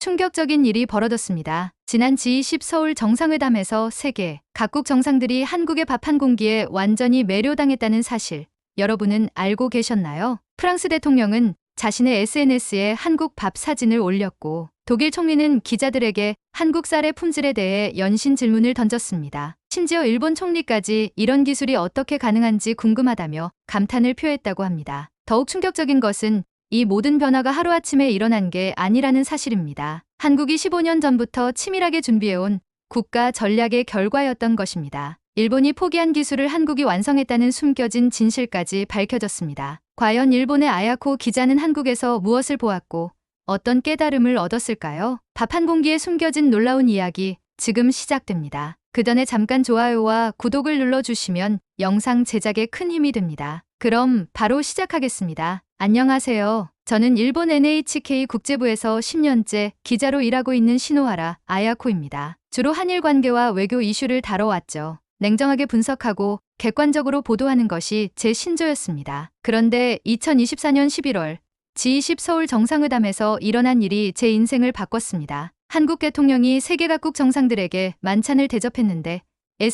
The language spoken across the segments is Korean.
충격적인 일이 벌어졌습니다. 지난 G20 서울 정상회담에서 세계 각국 정상들이 한국의 밥 한 공기에 완전히 매료당했다는 사실, 여러분은 알고 계셨나요? 프랑스 대통령은 자신의 SNS에 한국 밥 사진을 올렸고, 독일 총리는 기자들에게 한국 쌀의 품질에 대해 연신 질문을 던졌습니다. 심지어 일본 총리까지 이런 기술이 어떻게 가능한지 궁금하다며 감탄을 표했다고 합니다. 더욱 충격적인 것은 이 모든 변화가 하루아침에 일어난 게 아니라는 사실입니다. 한국이 15년 전부터 치밀하게 준비해온 국가 전략의 결과였던 것입니다. 일본이 포기한 기술을 한국이 완성했다는 숨겨진 진실까지 밝혀졌습니다. 과연 일본의 아야코 기자는 한국에서 무엇을 보았고 어떤 깨달음을 얻었을까요? 밥 한 공기에 숨겨진 놀라운 이야기, 지금 시작됩니다. 그 전에 잠깐 좋아요와 구독을 눌러주시면 영상 제작에 큰 힘이 됩니다. 그럼 바로 시작하겠습니다. 안녕하세요. 저는 일본 NHK 국제부에서 10년째 기자로 일하고 있는 시노하라 아야코입니다. 주로 한일 관계와 외교 이슈를 다뤄왔죠. 냉정하게 분석하고 객관적으로 보도하는 것이 제 신조였습니다. 그런데 2024년 11월 G20 서울 정상회담에서 일어난 일이 제 인생을 바꿨습니다. 한국 대통령이 세계 각국 정상들에게 만찬을 대접했는데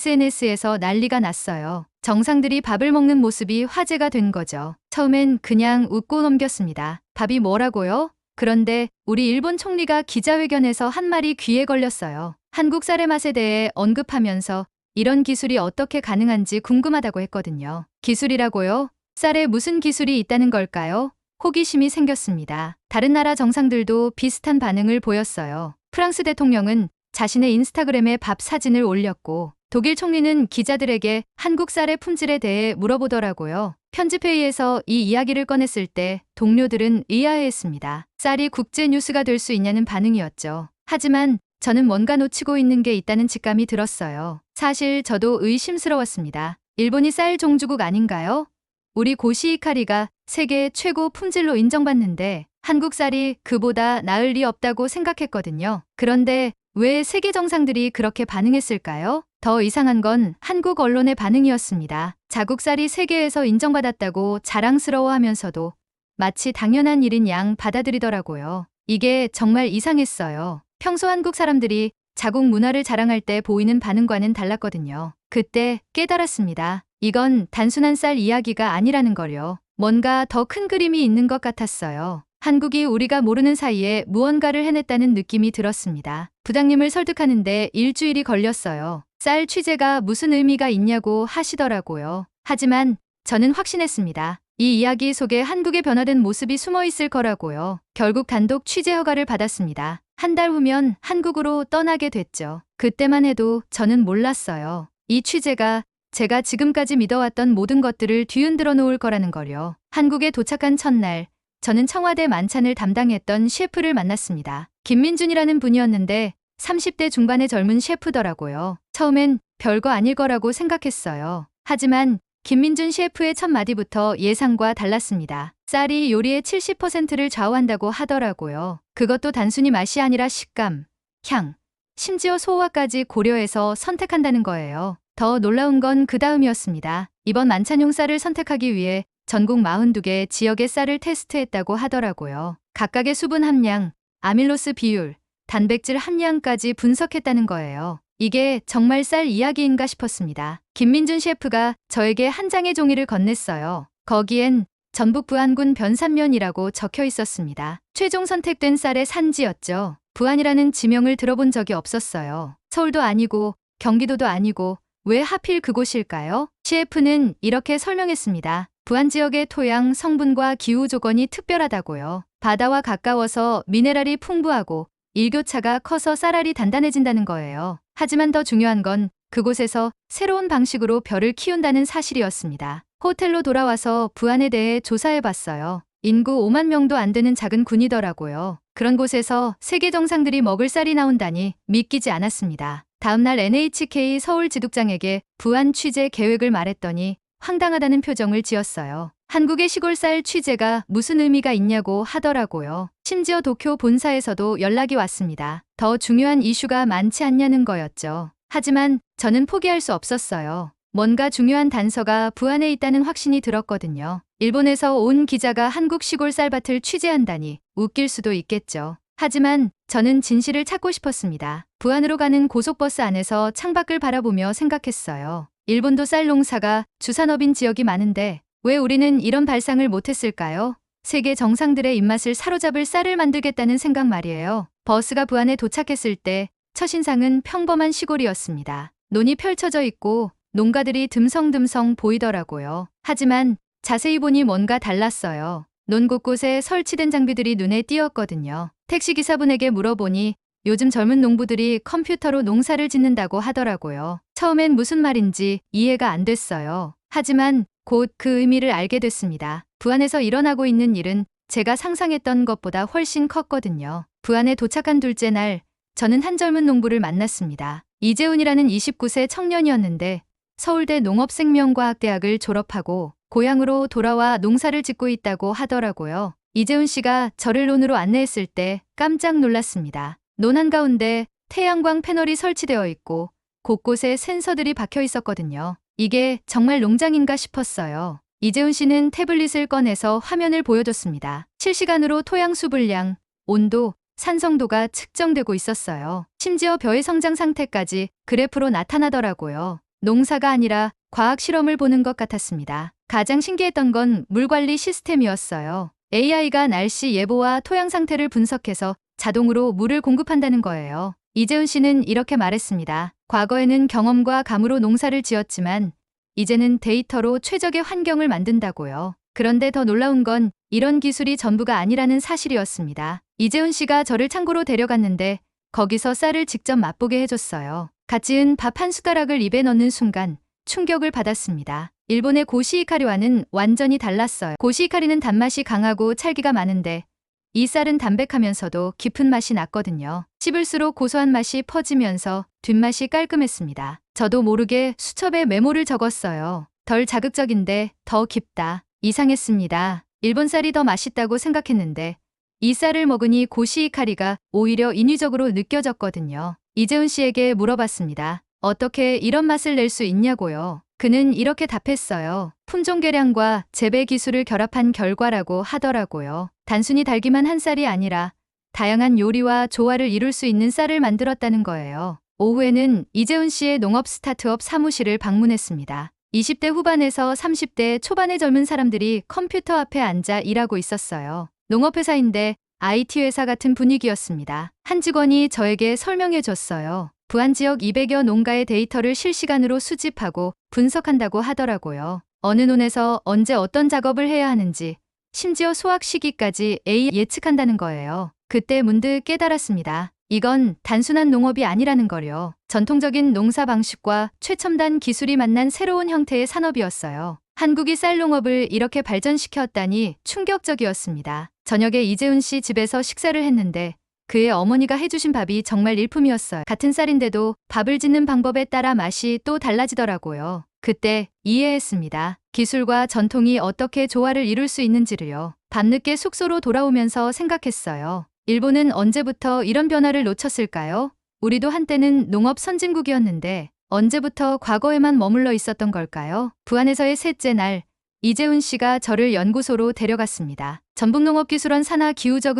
SNS에서 난리가 났어요. 정상들이 밥을 먹는 모습이 화제가 된 거죠. 처음엔 그냥 웃고 넘겼습니다. 밥이 뭐라고요? 그런데 우리 일본 총리가 기자회견에서 한 말이 귀에 걸렸어요. 한국 쌀의 맛에 대해 언급하면서 이런 기술이 어떻게 가능한지 궁금하다고 했거든요. 기술이라고요? 쌀에 무슨 기술이 있다는 걸까요? 호기심이 생겼습니다. 다른 나라 정상들도 비슷한 반응을 보였어요. 프랑스 대통령은 자신의 인스타그램에 밥 사진을 올렸고, 독일 총리는 기자들에게 한국 쌀의 품질에 대해 물어보더라고요. 편집회의에서 이 이야기를 꺼냈을 때 동료들은 의아해했습니다. 쌀이 국제 뉴스가 될 수 있냐는 반응이었죠. 하지만 저는 뭔가 놓치고 있는 게 있다는 직감이 들었어요. 사실 저도 의심스러웠습니다. 일본이 쌀 종주국 아닌가요? 우리 고시이카리가 세계 최고 품질로 인정받는데 한국 쌀이 그보다 나을 리 없다고 생각했거든요. 그런데 왜 세계 정상들이 그렇게 반응했을까요? 더 이상한 건 한국 언론의 반응이었습니다. 자국 쌀이 세계에서 인정받았다고 자랑스러워하면서도 마치 당연한 일인 양 받아들이더라고요. 이게 정말 이상했어요. 평소 한국 사람들이 자국 문화를 자랑할 때 보이는 반응과는 달랐거든요. 그때 깨달았습니다. 이건 단순한 쌀 이야기가 아니라는 걸요. 뭔가 더 큰 그림이 있는 것 같았어요. 한국이 우리가 모르는 사이에 무언가를 해냈다는 느낌이 들었습니다. 부장님을 설득하는데 일주일이 걸렸어요. 쌀 취재가 무슨 의미가 있냐고 하시더라고요. 하지만 저는 확신했습니다. 이 이야기 속에 한국의 변화된 모습이 숨어 있을 거라고요. 결국 단독 취재 허가를 받았습니다. 한 달 후면 한국으로 떠나게 됐죠. 그때만 해도 저는 몰랐어요. 이 취재가 제가 지금까지 믿어왔던 모든 것들을 뒤흔들어 놓을 거라는 걸요. 한국에 도착한 첫날, 저는 청와대 만찬을 담당했던 셰프를 만났습니다. 김민준이라는 분이었는데 30대 중반의 젊은 셰프더라고요. 처음엔 별거 아닐 거라고 생각했어요. 하지만 김민준 셰프의 첫 마디부터 예상과 달랐습니다. 쌀이 요리의 70%를 좌우한다고 하더라고요. 그것도 단순히 맛이 아니라 식감, 향, 심지어 소화까지 고려해서 선택한다는 거예요. 더 놀라운 건 그 다음이었습니다. 이번 만찬용 쌀을 선택하기 위해 전국 42개 지역의 쌀을 테스트했다고 하더라고요. 각각의 수분 함량, 아밀로스 비율, 단백질 함량까지 분석했다는 거예요. 이게 정말 쌀 이야기인가 싶었습니다. 김민준 셰프가 저에게 한 장의 종이를 건넸어요. 거기엔 전북 부안군 변산면이라고 적혀 있었습니다. 최종 선택된 쌀의 산지였죠. 부안이라는 지명을 들어본 적이 없었어요. 서울도 아니고 경기도도 아니고 왜 하필 그곳일까요? 셰프는 이렇게 설명했습니다. 부안 지역의 토양, 성분과 기후 조건이 특별하다고요. 바다와 가까워서 미네랄이 풍부하고 일교차가 커서 쌀알이 단단해진다는 거예요. 하지만 더 중요한 건 그곳에서 새로운 방식으로 벼를 키운다는 사실이었습니다. 호텔로 돌아와서 부안에 대해 조사해봤어요. 인구 5만 명도 안 되는 작은 군이더라고요. 그런 곳에서 세계 정상들이 먹을 쌀이 나온다니 믿기지 않았습니다. 다음날 NHK 서울 지국장에게 부안 취재 계획을 말했더니 황당하다는 표정을 지었어요. 한국의 시골 쌀 취재가 무슨 의미가 있냐고 하더라고요. 심지어 도쿄 본사에서도 연락이 왔습니다. 더 중요한 이슈가 많지 않냐는 거였죠. 하지만 저는 포기할 수 없었어요. 뭔가 중요한 단서가 부안에 있다는 확신이 들었거든요. 일본에서 온 기자가 한국 시골 쌀밭을 취재한다니 웃길 수도 있겠죠. 하지만 저는 진실을 찾고 싶었습니다. 부안으로 가는 고속버스 안에서 창밖을 바라보며 생각했어요. 일본도 쌀 농사가 주산업인 지역이 많은데 왜 우리는 이런 발상을 못했을까요? 세계 정상들의 입맛을 사로잡을 쌀을 만들겠다는 생각 말이에요. 버스가 부안에 도착했을 때 첫인상은 평범한 시골이었습니다. 논이 펼쳐져 있고 농가들이 듬성듬성 보이더라고요. 하지만 자세히 보니 뭔가 달랐어요. 논 곳곳에 설치된 장비들이 눈에 띄었거든요. 택시기사분에게 물어보니 요즘 젊은 농부들이 컴퓨터로 농사를 짓는다고 하더라고요. 처음엔 무슨 말인지 이해가 안 됐어요. 하지만 곧 그 의미를 알게 됐습니다. 부안에서 일어나고 있는 일은 제가 상상했던 것보다 훨씬 컸거든요. 부안에 도착한 둘째 날, 저는 한 젊은 농부를 만났습니다. 이재훈이라는 29세 청년이었는데 서울대 농업생명과학대학을 졸업하고 고향으로 돌아와 농사를 짓고 있다고 하더라고요. 이재훈 씨가 저를 논으로 안내했을 때 깜짝 놀랐습니다. 논 한가운데 태양광 패널이 설치되어 있고 곳곳에 센서들이 박혀 있었거든요. 이게 정말 농장인가 싶었어요. 이재훈 씨는 태블릿을 꺼내서 화면을 보여줬습니다. 실시간으로 토양 수분량, 온도, 산성도가 측정되고 있었어요. 심지어 벼의 성장 상태까지 그래프로 나타나더라고요. 농사가 아니라 과학 실험을 보는 것 같았습니다. 가장 신기했던 건 물 관리 시스템이었어요. AI가 날씨 예보와 토양 상태를 분석해서 자동으로 물을 공급한다는 거예요. 이재훈 씨는 이렇게 말했습니다. 과거에는 경험과 감으로 농사를 지었지만 이제는 데이터로 최적의 환경을 만든다고요. 그런데 더 놀라운 건 이런 기술이 전부가 아니라는 사실이었습니다. 이재훈 씨가 저를 창고로 데려갔는데 거기서 쌀을 직접 맛보게 해줬어요. 갓 지은 밥 한 숟가락을 입에 넣는 순간 충격을 받았습니다. 일본의 고시히카리와는 완전히 달랐어요. 고시히카리는 단맛이 강하고 찰기가 많은데 이 쌀은 담백하면서도 깊은 맛이 났거든요. 씹을수록 고소한 맛이 퍼지면서 뒷맛이 깔끔했습니다. 저도 모르게 수첩에 메모를 적었어요. 덜 자극적인데 더 깊다. 이상했습니다. 일본 쌀이 더 맛있다고 생각했는데 이 쌀을 먹으니 고시히카리가 오히려 인위적으로 느껴졌거든요. 이재훈 씨에게 물어봤습니다. 어떻게 이런 맛을 낼 수 있냐고요. 그는 이렇게 답했어요. 품종 개량과 재배 기술을 결합한 결과라고 하더라고요. 단순히 달기만 한 쌀이 아니라 다양한 요리와 조화를 이룰 수 있는 쌀을 만들었다는 거예요. 오후에는 이재훈 씨의 농업 스타트업 사무실을 방문했습니다. 20대 후반에서 30대 초반의 젊은 사람들이 컴퓨터 앞에 앉아 일하고 있었어요. 농업회사인데 IT 회사 같은 분위기였습니다. 한 직원이 저에게 설명해 줬어요. 부안 지역 200여 농가의 데이터를 실시간으로 수집하고 분석한다고 하더라고요. 어느 논에서 언제 어떤 작업을 해야 하는지, 심지어 수확 시기까지 AI 예측한다는 거예요. 그때 문득 깨달았습니다. 이건 단순한 농업이 아니라는 거요. 전통적인 농사 방식과 최첨단 기술이 만난 새로운 형태의 산업이었어요. 한국이 쌀농업을 이렇게 발전시켰다니 충격적이었습니다. 저녁에 이재훈 씨 집에서 식사를 했는데 그의 어머니가 해주신 밥이 정말 일품이었어요. 같은 쌀인데도 밥을 짓는 방법에 따라 맛이 또 달라지더라고요. 그때 이해했습니다. 기술과 전통이 어떻게 조화를 이룰 수 있는지를요. 밤늦게 숙소로 돌아오면서 생각했어요. 일본은 언제부터 이런 변화를 놓쳤을까요? 우리도 한때는 농업 선진국이었는데 언제부터 과거에만 머물러 있었던 걸까요? 부안에서의 셋째 날, 이재훈 씨가 저를 연구소로 데려갔습니다. 전북농업기술원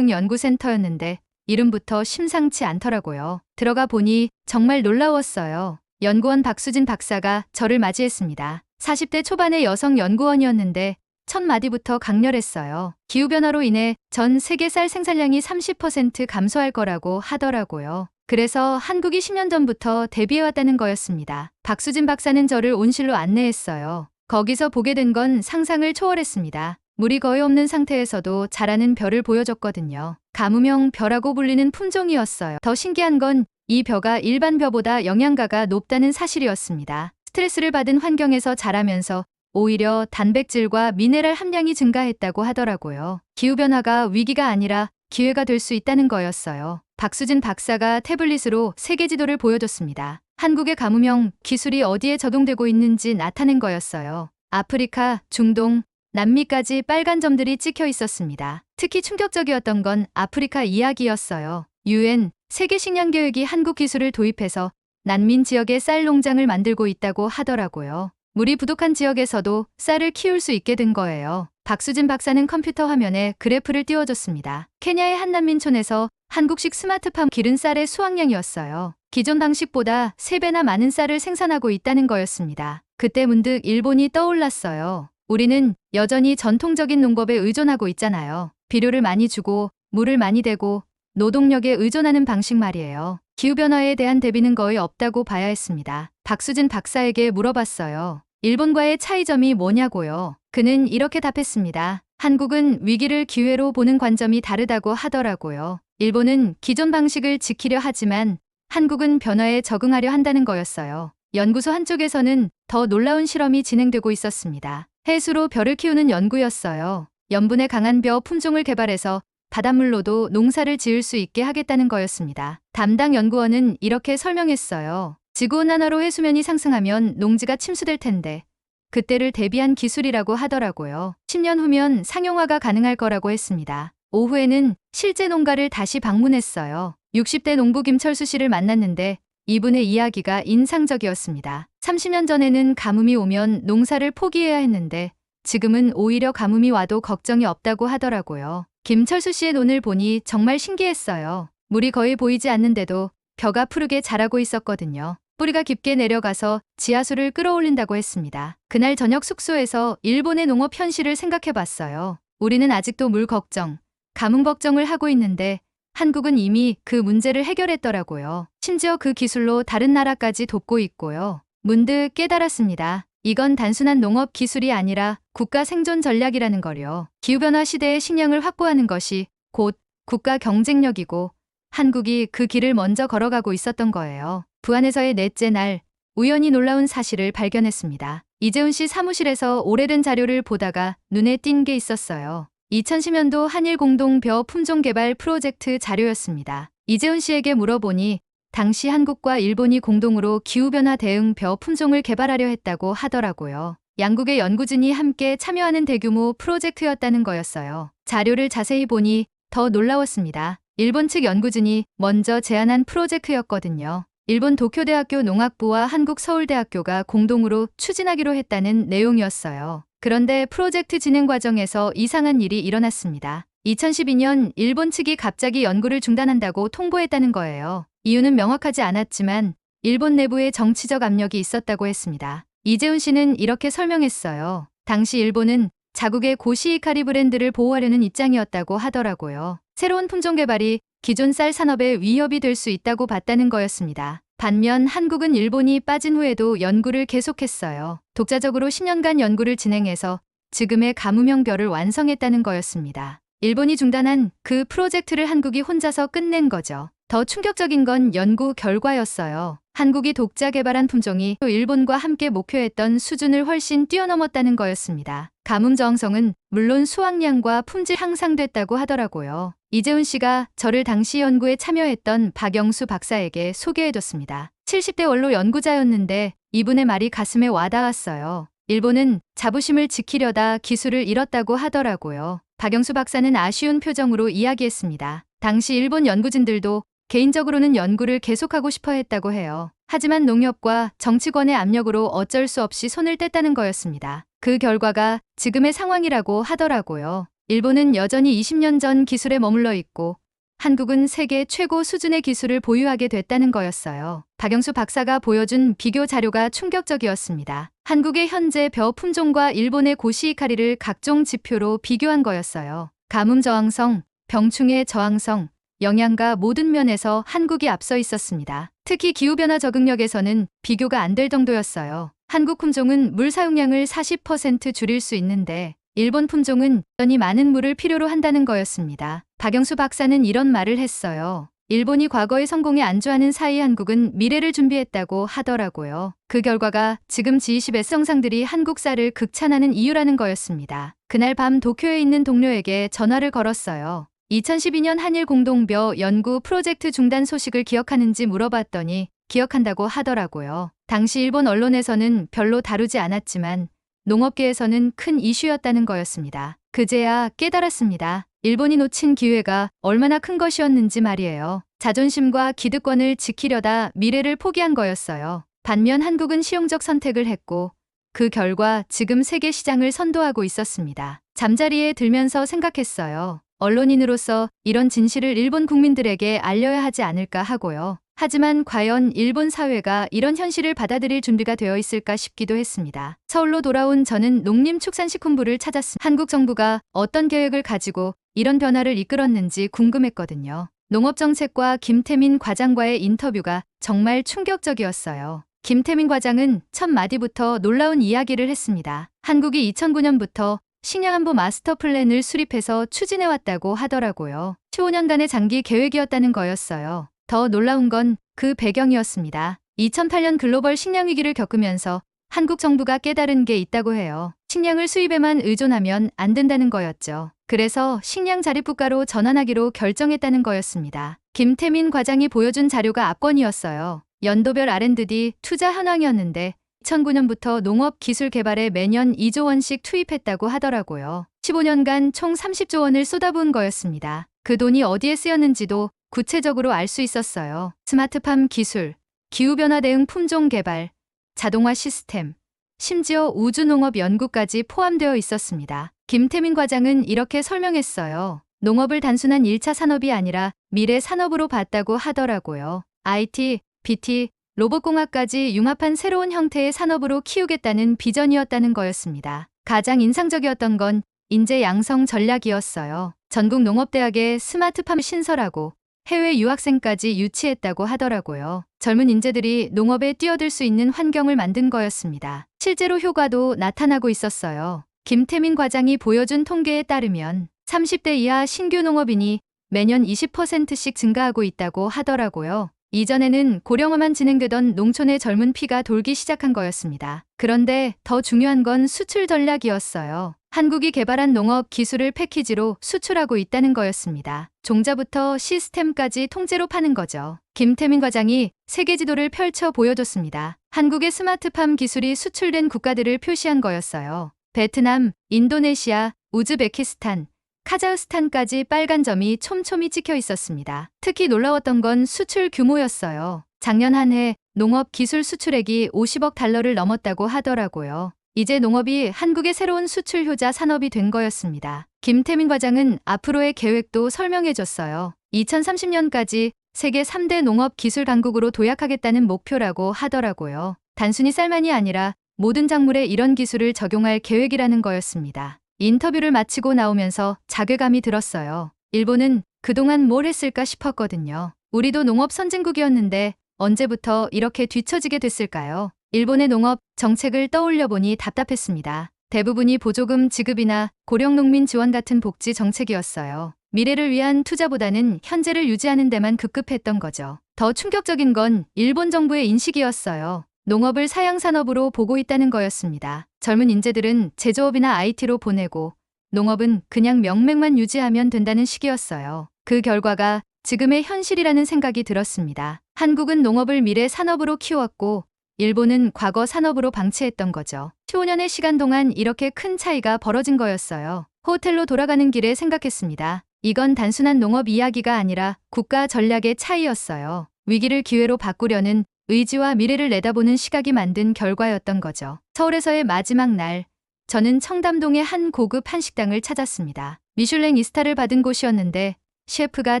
산하기후적응연구센터였는데 이름부터 심상치 않더라고요. 들어가 보니 정말 놀라웠어요. 연구원 박수진 박사가 저를 맞이했습니다. 40대 초반의 여성 연구원이었는데 첫 마디부터 강렬했어요. 기후변화로 인해 전 세계 쌀 생산량이 30% 감소할 거라고 하더라고요. 그래서 한국이 10년 전부터 대비해왔다는 거였습니다. 박수진 박사는 저를 온실로 안내했어요. 거기서 보게 된 건 상상을 초월했습니다. 물이 거의 없는 상태에서도 자라는 벼를 보여줬거든요. 가무명 벼라고 불리는 품종이었어요. 더 신기한 건 이 벼가 일반 벼보다 영양가가 높다는 사실이었습니다. 스트레스를 받은 환경에서 자라면서 오히려 단백질과 미네랄 함량이 증가했다고 하더라고요. 기후변화가 위기가 아니라 기회가 될 수 있다는 거였어요. 박수진 박사가 태블릿으로 세계 지도를 보여줬습니다. 한국의 가무명 기술이 어디에 적용되고 있는지 나타낸 거였어요. 아프리카, 중동, 남미까지 빨간 점들이 찍혀 있었습니다. 특히 충격적이었던 건 아프리카 이야기였어요. UN 세계식량계획이 한국 기술을 도입해서 난민 지역에 쌀 농장을 만들고 있다고 하더라고요. 물이 부족한 지역에서도 쌀을 키울 수 있게 된 거예요. 박수진 박사는 컴퓨터 화면에 그래프를 띄워줬습니다. 케냐의 한 난민촌에서 한국식 스마트팜 기른 쌀의 수확량이었어요. 기존 방식보다 3배나 많은 쌀을 생산하고 있다는 거였습니다. 그때 문득 일본이 떠올랐어요. 우리는 여전히 전통적인 농법에 의존하고 있잖아요. 비료를 많이 주고 물을 많이 대고 노동력에 의존하는 방식 말이에요. 기후변화에 대한 대비는 거의 없다고 봐야 했습니다. 박수진 박사에게 물어봤어요. 일본과의 차이점이 뭐냐고요. 그는 이렇게 답했습니다. 한국은 위기를 기회로 보는 관점이 다르다고 하더라고요. 일본은 기존 방식을 지키려 하지만 한국은 변화에 적응하려 한다는 거였어요. 연구소 한쪽에서는 더 놀라운 실험이 진행되고 있었습니다. 해수로 벼를 키우는 연구였어요. 염분에 강한 벼 품종을 개발해서 바닷물로도 농사를 지을 수 있게 하겠다는 거였습니다. 담당 연구원은 이렇게 설명했어요. 지구온난화로 해수면이 상승하면 농지가 침수될 텐데 그때를 대비한 기술이라고 하더라고요. 10년 후면 상용화가 가능할 거라고 했습니다. 오후에는 실제 농가를 다시 방문했어요. 60대 농부 김철수 씨를 만났는데 이분의 이야기가 인상적이었습니다. 30년 전에는 가뭄이 오면 농사를 포기해야 했는데 지금은 오히려 가뭄이 와도 걱정이 없다고 하더라고요. 김철수 씨의 논을 보니 정말 신기했어요. 물이 거의 보이지 않는데도 벼가 푸르게 자라고 있었거든요. 뿌리가 깊게 내려가서 지하수를 끌어올린다고 했습니다. 그날 저녁 숙소에서 일본의 농업 현실을 생각해봤어요. 우리는 아직도 물 걱정, 가뭄 걱정을 하고 있는데 한국은 이미 그 문제를 해결했더라고요. 심지어 그 기술로 다른 나라까지 돕고 있고요. 문득 깨달았습니다. 이건 단순한 농업 기술이 아니라 국가 생존 전략이라는 거요. 기후변화 시대의 식량을 확보하는 것이 곧 국가 경쟁력이고 한국이 그 길을 먼저 걸어가고 있었던 거예요. 부안에서의 넷째 날, 우연히 놀라운 사실을 발견했습니다. 이재훈 씨 사무실에서 오래된 자료를 보다가 눈에 띈 게 있었어요. 2010년도 한일 공동 벼 품종 개발 프로젝트 자료였습니다. 이재훈 씨에게 물어보니 당시 한국과 일본이 공동으로 기후변화 대응 벼 품종을 개발하려 했다고 하더라고요. 양국의 연구진이 함께 참여하는 대규모 프로젝트였다는 거였어요. 자료를 자세히 보니 더 놀라웠습니다. 일본 측 연구진이 먼저 제안한 프로젝트였거든요. 일본 도쿄대학교 농학부와 한국 서울대학교가 공동으로 추진하기로 했다는 내용이었어요. 그런데 프로젝트 진행 과정에서 이상한 일이 일어났습니다. 2012년 일본 측이 갑자기 연구를 중단한다고 통보했다는 거예요. 이유는 명확하지 않았지만 일본 내부에 정치적 압력이 있었다고 했습니다. 이재훈 씨는 이렇게 설명했어요. 당시 일본은 자국의 고시이카리 브랜드를 보호하려는 입장이었다고 하더라고요. 새로운 품종 개발이 기존 쌀 산업에 위협이 될 수 있다고 봤다는 거였습니다. 반면 한국은 일본이 빠진 후에도 연구를 계속했어요. 독자적으로 10년간 연구를 진행해서 지금의 가뭄형 벼를 완성했다는 거였습니다. 일본이 중단한 그 프로젝트를 한국이 혼자서 끝낸 거죠. 더 충격적인 건 연구 결과였어요. 한국이 독자 개발한 품종이 또 일본과 함께 목표했던 수준을 훨씬 뛰어넘었다는 거였습니다. 가뭄 저항성은 물론 수확량과 품질 향상됐다고 하더라고요. 이재훈 씨가 저를 당시 연구에 참여했던 박영수 박사에게 소개해줬습니다. 70대 원로 연구자였는데 이분의 말이 가슴에 와닿았어요. 일본은 자부심을 지키려다 기술을 잃었다고 하더라고요. 박영수 박사는 아쉬운 표정으로 이야기했습니다. 당시 일본 연구진들도 개인적으로는 연구를 계속하고 싶어 했다고 해요. 하지만 농협과 정치권의 압력으로 어쩔 수 없이 손을 뗐다는 거였습니다. 그 결과가 지금의 상황이라고 하더라고요. 일본은 여전히 20년 전 기술에 머물러 있고 한국은 세계 최고 수준의 기술을 보유하게 됐다는 거였어요. 박영수 박사가 보여준 비교 자료가 충격적이었습니다. 한국의 현재 벼 품종과 일본의 고시이카리를 각종 지표로 비교한 거였어요. 가뭄 저항성, 병충해 저항성, 영양가 모든 면에서 한국이 앞서 있었습니다. 특히 기후변화 적응력에서는 비교가 안 될 정도였어요. 한국 품종은 물 사용량을 40% 줄일 수 있는데 일본 품종은 여전히 많은 물을 필요로 한다는 거였습니다. 박영수 박사는 이런 말을 했어요. 일본이 과거의 성공에 안주하는 사이 한국은 미래를 준비했다고 하더라고요. 그 결과가 지금 G20의 정상들이 한국 쌀을 극찬하는 이유라는 거였습니다. 그날 밤 도쿄에 있는 동료에게 전화를 걸었어요. 2012년 한일 공동벼 연구 프로젝트 중단 소식을 기억하는지 물어봤더니 기억한다고 하더라고요. 당시 일본 언론에서는 별로 다루지 않았지만 농업계에서는 큰 이슈였다는 거였습니다. 그제야 깨달았습니다. 일본이 놓친 기회가 얼마나 큰 것이었는지 말이에요. 자존심과 기득권을 지키려다 미래를 포기한 거였어요. 반면 한국은 실용적 선택을 했고 그 결과 지금 세계 시장을 선도하고 있었습니다. 잠자리에 들면서 생각했어요. 언론인으로서 이런 진실을 일본 국민들에게 알려야 하지 않을까 하고요. 하지만 과연 일본 사회가 이런 현실을 받아들일 준비가 되어 있을까 싶기도 했습니다. 서울로 돌아온 저는 농림축산식품부를 찾았습니다. 한국 정부가 어떤 계획을 가지고 이런 변화를 이끌었는지 궁금했거든요. 농업정책과 김태민 과장과의 인터뷰가 정말 충격적이었어요. 김태민 과장은 첫 마디부터 놀라운 이야기를 했습니다. 한국이 2009년부터 식량안보 마스터 플랜을 수립해서 추진해왔다고 하더라고요. 15년간의 장기 계획이었다는 거였어요. 더 놀라운 건 그 배경이었습니다. 2008년 글로벌 식량 위기를 겪으면서 한국 정부가 깨달은 게 있다고 해요. 식량을 수입에만 의존하면 안 된다는 거였죠. 그래서 식량 자립국가로 전환하기로 결정했다는 거였습니다. 김태민 과장이 보여준 자료가 압권이었어요. 연도별 R&D 투자 현황이었는데 2009년부터 농업 기술 개발에 매년 2조 원씩 투입했다고 하더라고요. 15년간 총 30조 원을 쏟아부은 거였습니다. 그 돈이 어디에 쓰였는지도 구체적으로 알 수 있었어요. 스마트팜 기술, 기후변화 대응 품종 개발, 자동화 시스템, 심지어 우주농업 연구까지 포함되어 있었습니다. 김태민 과장은 이렇게 설명했어요. 농업을 단순한 1차 산업이 아니라 미래 산업으로 봤다고 하더라고요. IT, BT, 로봇공학까지 융합한 새로운 형태의 산업으로 키우겠다는 비전이었다는 거였습니다. 가장 인상적이었던 건 인재 양성 전략이었어요. 전국 농업대학에 스마트팜을 신설하고 해외 유학생까지 유치했다고 하더라고요. 젊은 인재들이 농업에 뛰어들 수 있는 환경을 만든 거였습니다. 실제로 효과도 나타나고 있었어요. 김태민 과장이 보여준 통계에 따르면 30대 이하 신규 농업인이 매년 20%씩 증가하고 있다고 하더라고요. 이전에는 고령화만 진행되던 농촌의 젊은 피가 돌기 시작한 거였습니다. 그런데 더 중요한 건 수출 전략이었어요. 한국이 개발한 농업 기술을 패키지로 수출하고 있다는 거였습니다. 종자부터 시스템까지 통째로 파는 거죠. 김태민 과장이 세계 지도를 펼쳐 보여줬습니다. 한국의 스마트팜 기술이 수출된 국가들을 표시한 거였어요. 베트남, 인도네시아, 우즈베키스탄, 카자흐스탄까지 빨간 점이 촘촘히 찍혀 있었습니다. 특히 놀라웠던 건 수출 규모였어요. 작년 한 해 농업 기술 수출액이 50억 달러를 넘었다고 하더라고요. 이제 농업이 한국의 새로운 수출 효자 산업이 된 거였습니다. 김태민 과장은 앞으로의 계획도 설명해줬어요. 2030년까지 세계 3대 농업 기술 강국으로 도약하겠다는 목표라고 하더라고요. 단순히 쌀만이 아니라 모든 작물에 이런 기술을 적용할 계획이라는 거였습니다. 인터뷰를 마치고 나오면서 자괴감이 들었어요. 일본은 그동안 뭘 했을까 싶었거든요. 우리도 농업 선진국이었는데 언제부터 이렇게 뒤처지게 됐을까요? 일본의 농업 정책을 떠올려 보니 답답했습니다. 대부분이 보조금 지급이나 고령농민 지원 같은 복지 정책이었어요. 미래를 위한 투자보다는 현재를 유지하는 데만 급급했던 거죠. 더 충격적인 건 일본 정부의 인식이었어요. 농업을 사양산업으로 보고 있다는 거였습니다. 젊은 인재들은 제조업이나 IT로 보내고 농업은 그냥 명맥만 유지하면 된다는 식이었어요. 그 결과가 지금의 현실이라는 생각이 들었습니다. 한국은 농업을 미래 산업으로 키웠고 일본은 과거 산업으로 방치했던 거죠. 15년의 시간 동안 이렇게 큰 차이가 벌어진 거였어요. 호텔로 돌아가는 길에 생각했습니다. 이건 단순한 농업 이야기가 아니라 국가 전략의 차이였어요. 위기를 기회로 바꾸려는 의지와 미래를 내다보는 시각이 만든 결과였던 거죠. 서울에서의 마지막 날, 저는 청담동의 한 고급 한식당을 찾았습니다. 미슐랭 이스타를 받은 곳이었는데 셰프가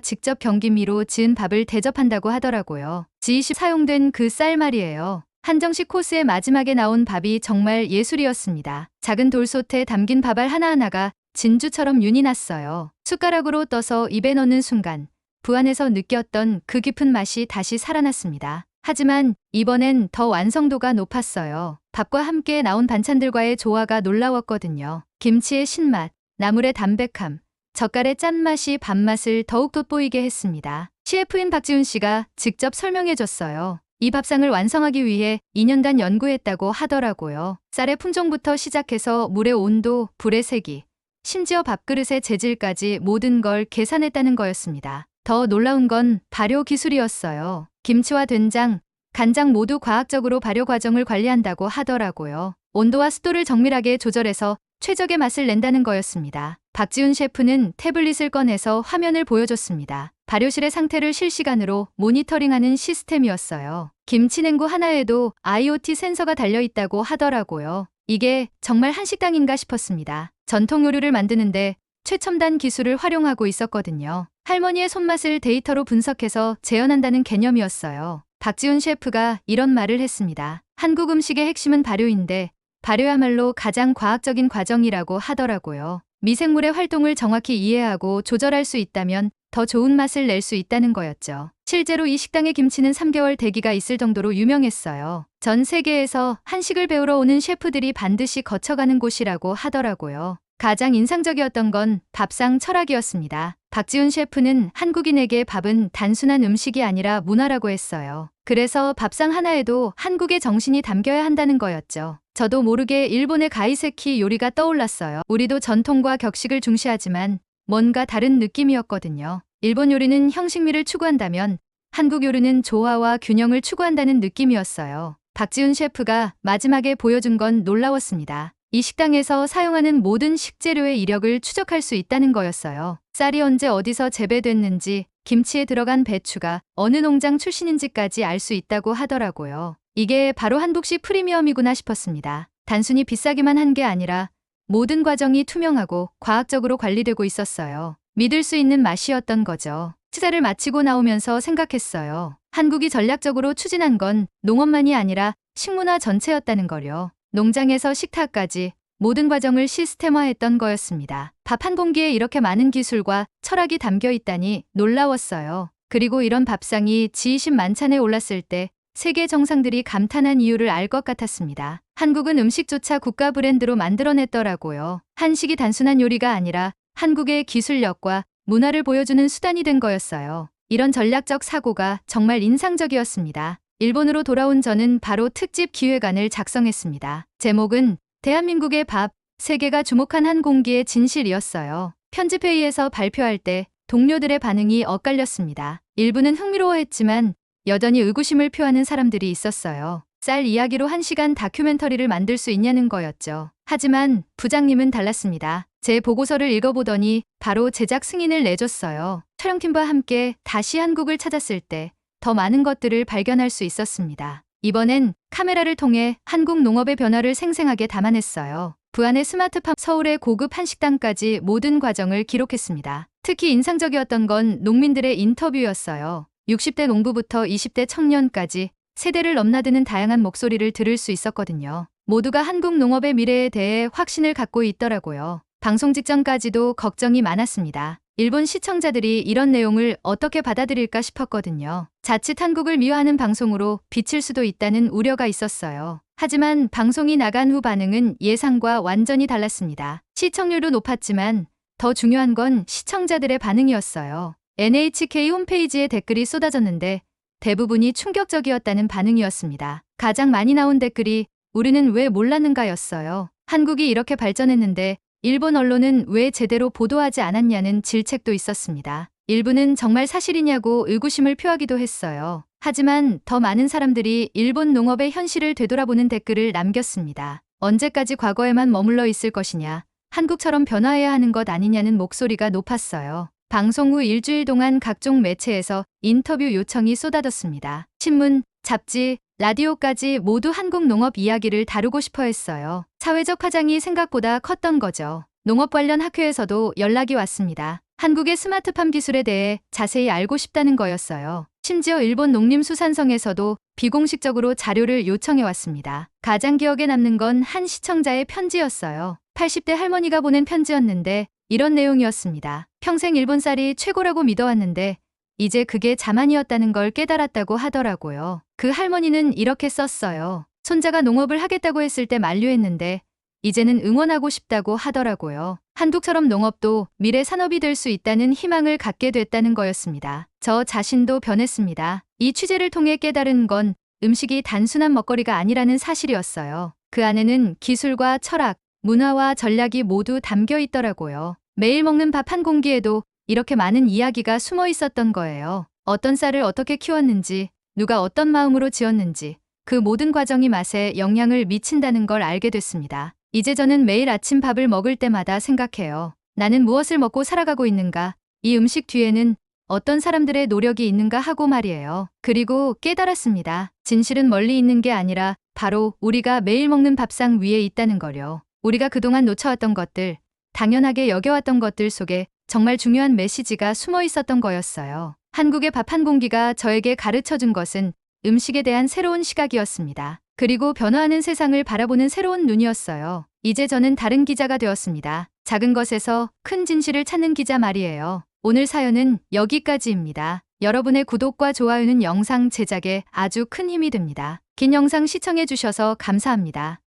직접 경기미로 지은 밥을 대접한다고 하더라고요. G20 사용된 그 쌀 말이에요. 한정식 코스의 마지막에 나온 밥이 정말 예술이었습니다. 작은 돌솥에 담긴 밥알 하나하나가 진주처럼 윤이 났어요. 숟가락으로 떠서 입에 넣는 순간 부안에서 느꼈던 그 깊은 맛이 다시 살아났습니다. 하지만 이번엔 더 완성도가 높았어요. 밥과 함께 나온 반찬들과의 조화가 놀라웠거든요. 김치의 신맛, 나물의 담백함, 젓갈의 짠맛이 밥맛을 더욱 돋보이게 했습니다. CF인 박지훈 씨가 직접 설명해줬어요. 이 밥상을 완성하기 위해 2년간 연구했다고 하더라고요. 쌀의 품종부터 시작해서 물의 온도, 불의 세기, 심지어 밥그릇의 재질까지 모든 걸 계산했다는 거였습니다. 더 놀라운 건 발효 기술이었어요. 김치와 된장, 간장 모두 과학적으로 발효 과정을 관리한다고 하더라고요. 온도와 습도를 정밀하게 조절해서 최적의 맛을 낸다는 거였습니다. 박지훈 셰프는 태블릿을 꺼내서 화면을 보여줬습니다. 발효실의 상태를 실시간으로 모니터링하는 시스템이었어요. 김치 냉구 하나에도 IoT 센서가 달려있다고 하더라고요. 이게 정말 한식당인가 싶었습니다. 전통 요리를 만드는데 최첨단 기술을 활용하고 있었거든요. 할머니의 손맛을 데이터로 분석해서 재현한다는 개념이었어요. 박지훈 셰프가 이런 말을 했습니다. 한국 음식의 핵심은 발효인데 발효야말로 가장 과학적인 과정이라고 하더라고요. 미생물의 활동을 정확히 이해하고 조절할 수 있다면 더 좋은 맛을 낼 수 있다는 거였죠. 실제로 이 식당의 김치는 3개월 대기가 있을 정도로 유명했어요. 전 세계에서 한식을 배우러 오는 셰프들이 반드시 거쳐가는 곳이라고 하더라고요. 가장 인상적이었던 건 밥상 철학이었습니다. 박지훈 셰프는 한국인에게 밥은 단순한 음식이 아니라 문화라고 했어요. 그래서 밥상 하나에도 한국의 정신이 담겨야 한다는 거였죠. 저도 모르게 일본의 가이세키 요리가 떠올랐어요. 우리도 전통과 격식을 중시하지만 뭔가 다른 느낌이었거든요. 일본 요리는 형식미를 추구한다면 한국 요리는 조화와 균형을 추구한다는 느낌이었어요. 박지훈 셰프가 마지막에 보여준 건 놀라웠습니다. 이 식당에서 사용하는 모든 식재료의 이력을 추적할 수 있다는 거였어요. 쌀이 언제 어디서 재배됐는지, 김치에 들어간 배추가 어느 농장 출신인지까지 알 수 있다고 하더라고요. 이게 바로 한국식 프리미엄이구나 싶었습니다. 단순히 비싸기만 한 게 아니라 모든 과정이 투명하고 과학적으로 관리되고 있었어요. 믿을 수 있는 맛이었던 거죠. 식사를 마치고 나오면서 생각했어요. 한국이 전략적으로 추진한 건 농업만이 아니라 식문화 전체였다는 거요. 농장에서 식탁까지 모든 과정을 시스템화했던 거였습니다. 밥 한 공기에 이렇게 많은 기술과 철학이 담겨 있다니 놀라웠어요. 그리고 이런 밥상이 G20 만찬에 올랐을 때 세계 정상들이 감탄한 이유를 알 것 같았습니다. 한국은 음식조차 국가 브랜드로 만들어냈더라고요. 한식이 단순한 요리가 아니라 한국의 기술력과 문화를 보여주는 수단이 된 거였어요. 이런 전략적 사고가 정말 인상적이었습니다. 일본으로 돌아온 저는 바로 특집 기획안을 작성했습니다. 제목은 대한민국의 밥, 세계가 주목한 한 공기의 진실이었어요. 편집회의에서 발표할 때 동료들의 반응이 엇갈렸습니다. 일부는 흥미로워했지만 여전히 의구심을 표하는 사람들이 있었어요. 쌀 이야기로 1시간 다큐멘터리를 만들 수 있냐는 거였죠. 하지만 부장님은 달랐습니다. 제 보고서를 읽어보더니 바로 제작 승인을 내줬어요. 촬영팀과 함께 다시 한국을 찾았을 때 더 많은 것들을 발견할 수 있었습니다. 이번엔 카메라를 통해 한국 농업의 변화를 생생하게 담아냈어요. 부안의 스마트팜, 서울의 고급 한식당까지 모든 과정을 기록했습니다. 특히 인상적이었던 건 농민들의 인터뷰였어요. 60대 농부부터 20대 청년까지 세대를 넘나드는 다양한 목소리를 들을 수 있었거든요. 모두가 한국 농업의 미래에 대해 확신을 갖고 있더라고요. 방송 직전까지도 걱정이 많았습니다. 일본 시청자들이 이런 내용을 어떻게 받아들일까 싶었거든요. 자칫 한국을 미화하는 방송으로 비칠 수도 있다는 우려가 있었어요. 하지만 방송이 나간 후 반응은 예상과 완전히 달랐습니다. 시청률도 높았지만 더 중요한 건 시청자들의 반응이었어요. NHK 홈페이지에 댓글이 쏟아졌는데 대부분이 충격적이었다는 반응이었습니다. 가장 많이 나온 댓글이 우리는 왜 몰랐는가였어요. 한국이 이렇게 발전했는데 일본 언론은 왜 제대로 보도하지 않았냐는 질책도 있었습니다. 일부는 정말 사실이냐고 의구심을 표하기도 했어요. 하지만 더 많은 사람들이 일본 농업의 현실을 되돌아보는 댓글을 남겼습니다. 언제까지 과거에만 머물러 있을 것이냐, 한국처럼 변화해야 하는 것 아니냐는 목소리가 높았어요. 방송 후 일주일 동안 각종 매체에서 인터뷰 요청이 쏟아졌습니다. 신문, 잡지, 라디오까지 모두 한국 농업 이야기를 다루고 싶어 했어요. 사회적 파장이 생각보다 컸던 거죠. 농업 관련 학회에서도 연락이 왔습니다. 한국의 스마트팜 기술에 대해 자세히 알고 싶다는 거였어요. 심지어 일본 농림수산성에서도 비공식적으로 자료를 요청해 왔습니다. 가장 기억에 남는 건 한 시청자의 편지였어요. 80대 할머니가 보낸 편지였는데 이런 내용이었습니다. 평생 일본 쌀이 최고라고 믿어왔는데 이제 그게 자만이었다는 걸 깨달았다고 하더라고요. 그 할머니는 이렇게 썼어요. 손자가 농업을 하겠다고 했을 때 만류했는데 이제는 응원하고 싶다고 하더라고요. 한국처럼 농업도 미래 산업이 될 수 있다는 희망을 갖게 됐다는 거였습니다. 저 자신도 변했습니다. 이 취재를 통해 깨달은 건 음식이 단순한 먹거리가 아니라는 사실이었어요. 그 안에는 기술과 철학, 문화와 전략이 모두 담겨 있더라고요. 매일 먹는 밥 한 공기에도 이렇게 많은 이야기가 숨어 있었던 거예요. 어떤 쌀을 어떻게 키웠는지, 누가 어떤 마음으로 지었는지, 그 모든 과정이 맛에 영향을 미친다는 걸 알게 됐습니다. 이제 저는 매일 아침 밥을 먹을 때마다 생각해요. 나는 무엇을 먹고 살아가고 있는가? 이 음식 뒤에는 어떤 사람들의 노력이 있는가 하고 말이에요. 그리고 깨달았습니다. 진실은 멀리 있는 게 아니라 바로 우리가 매일 먹는 밥상 위에 있다는 거요. 우리가 그동안 놓쳐왔던 것들, 당연하게 여겨왔던 것들 속에 정말 중요한 메시지가 숨어 있었던 거였어요. 한국의 밥 한 공기가 저에게 가르쳐 준 것은 음식에 대한 새로운 시각이었습니다. 그리고 변화하는 세상을 바라보는 새로운 눈이었어요. 이제 저는 다른 기자가 되었습니다. 작은 것에서 큰 진실을 찾는 기자 말이에요. 오늘 사연은 여기까지입니다. 여러분의 구독과 좋아요는 영상 제작에 아주 큰 힘이 됩니다. 긴 영상 시청해 주셔서 감사합니다.